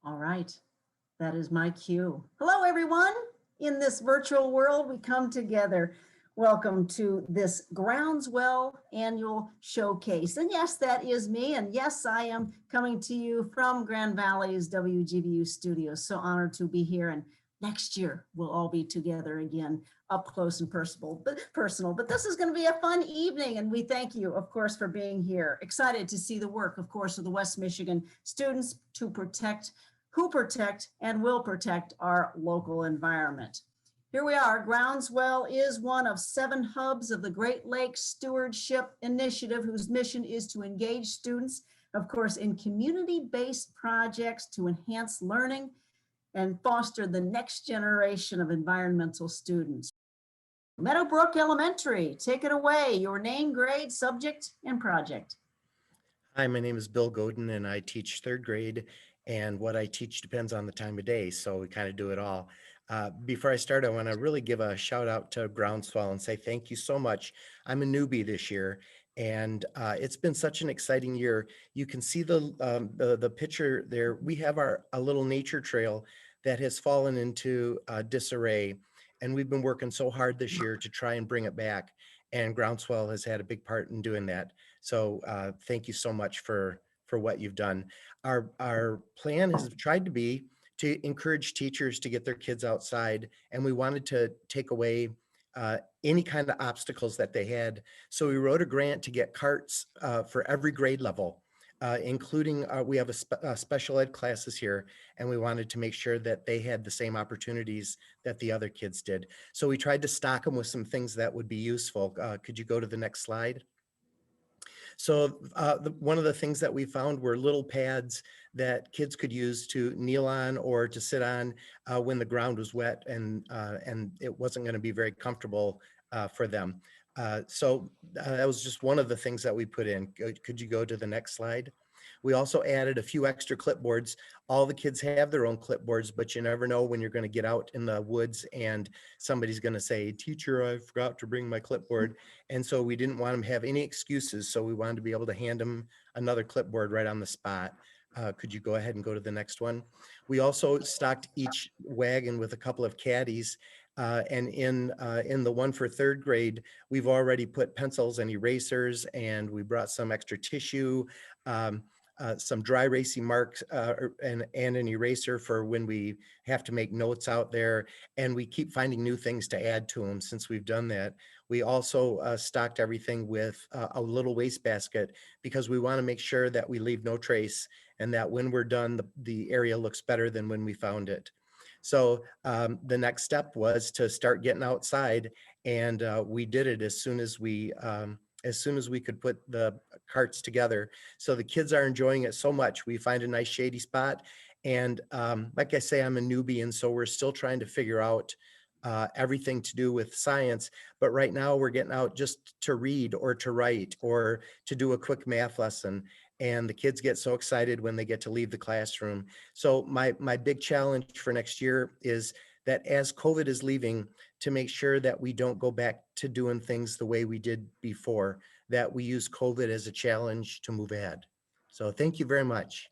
All right, that is my cue. Hello, everyone. In this virtual world, we come together. Welcome to this Groundswell annual showcase. And yes, that is me. And yes, I am coming to you from Grand Valley's WGVU studios. So honored to be here. And next year, we'll all be together again, up close and personal. But this is going to be a fun evening. And we thank you, of course, for being here. Excited to see the work, of course, of the West Michigan students who protect and will protect our local environment. Here we are. Groundswell is one of 7 hubs of the Great Lakes Stewardship Initiative, whose mission is to engage students, of course, in community-based projects to enhance learning and foster the next generation of environmental students. Meadow Brook Elementary, take it away. Your name, grade, subject, and project. Hi, my name is Bill Godin and I teach 3rd grade, and what I teach depends on the time of day, so we kind of do it all. Before I start, I want to really give a shout out to Groundswell and say thank you so much. I'm a newbie this year, and it's been such an exciting year. You can see the picture there. We have a little nature trail that has fallen into disarray, and we've been working so hard this year to try and bring it back, and Groundswell has had a big part in doing that. So thank you so much for what you've done. Our plan has tried to be to encourage teachers to get their kids outside, and we wanted to take away any kind of obstacles that they had. So we wrote a grant to get carts for every grade level, including we have special ed classes here, and we wanted to make sure that they had the same opportunities that the other kids did. So we tried to stock them with some things that would be useful. Could you go to the next slide? So one of the things that we found were little pads that kids could use to kneel on or to sit on when the ground was wet and it wasn't going to be very comfortable for them. So that was just one of the things that we put in. Could you go to the next slide? We also added a few extra clipboards. All the kids have their own clipboards, but you never know when you're going to get out in the woods and somebody's going to say, "Teacher, I forgot to bring my clipboard." And so we didn't want them to have any excuses. So we wanted to be able to hand them another clipboard right on the spot. Could you go ahead and go to the next one? We also stocked each wagon with a couple of caddies. And in the one for 3rd grade, we've already put pencils and erasers, and we brought some extra tissue, some dry erasing marks, and an eraser for when we have to make notes out there. And we keep finding new things to add to them since we've done that. We also stocked everything with a little wastebasket because we want to make sure that we leave no trace and that when we're done, the area looks better than when we found it. So the next step was to start getting outside, and we did it as soon as we could put the carts together. So the kids are enjoying it so much. We find a nice shady spot, and like I say, I'm a newbie, and so we're still trying to figure out everything to do with science. But right now we're getting out just to read or to write or to do a quick math lesson. And the kids get so excited when they get to leave the classroom. So my big challenge for next year is that as COVID is leaving, to make sure that we don't go back to doing things the way we did before, that we use COVID as a challenge to move ahead. So thank you very much.